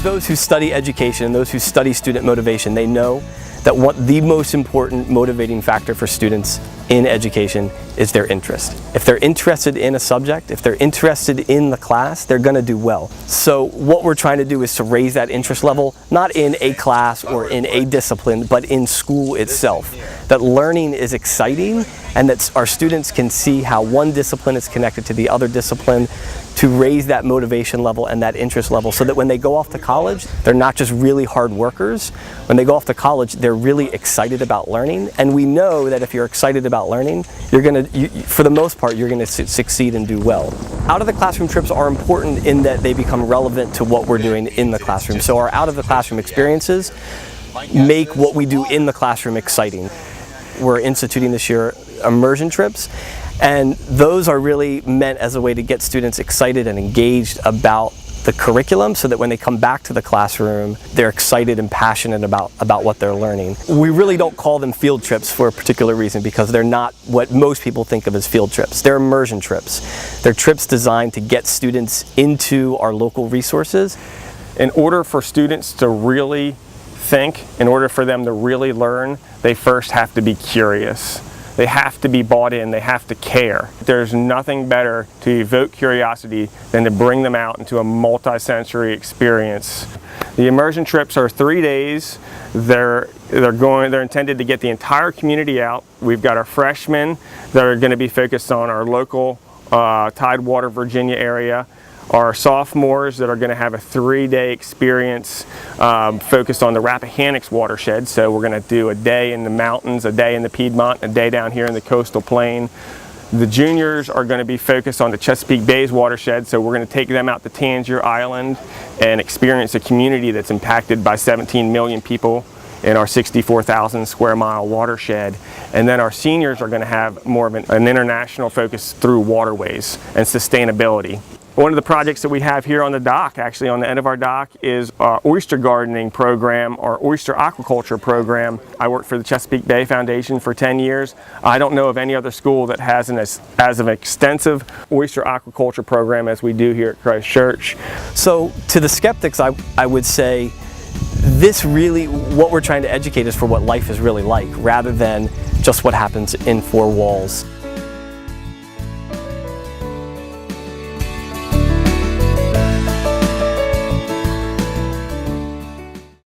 Those who study education and those who study student motivation, they know that what the most important motivating factor for students in education is their interest. If they're interested in a subject, if they're interested in the class, they're going to do well. So what we're trying to do is to raise that interest level, not in a class or in a discipline, but in school itself. That learning is exciting and that our students can see how one discipline is connected to the other discipline, to raise that motivation level and that interest level so that when they go off to college, they're not just really hard workers. When they go off to college, they're really excited about learning. And we know that if you're excited about learning, you're going to, for the most part, you're going to succeed and do well. Out of the classroom trips are important in that they become relevant to what we're doing in the classroom. So our out of the classroom experiences make what we do in the classroom exciting. We're instituting this year immersion trips, and those are really meant as a way to get students excited and engaged about the curriculum so that when they come back to the classroom, they're excited and passionate about what they're learning. We really don't call them field trips for a particular reason because they're not what most people think of as field trips. They're immersion trips. They're trips designed to get students into our local resources. In order for students to really think, in order for them to really learn, they first have to be curious. They have to be bought in, they have to care. There's nothing better to evoke curiosity than to bring them out into a multi-sensory experience. The immersion trips are 3 days. They're intended to get the entire community out. We've got our freshmen that are going to be focused on our local Tidewater, Virginia area. Our sophomores that are going to have a 3-day experience focused on the Rappahannock watershed. So we're going to do a day in the mountains, a day in the Piedmont, a day down here in the coastal plain. The juniors are going to be focused on the Chesapeake Bay's watershed. So we're going to take them out to Tangier Island and experience a community that's impacted by 17 million people in our 64,000 square mile watershed. And then our seniors are going to have more of an international focus through waterways and sustainability. One of the projects that we have here on the dock, actually on the end of our dock, is our oyster gardening program, our oyster aquaculture program. I worked for the Chesapeake Bay Foundation for 10 years. I don't know of any other school that has as an extensive oyster aquaculture program as we do here at Christchurch. So to the skeptics, I would say this really, what we're trying to educate is for what life is really like, rather than just what happens in four walls.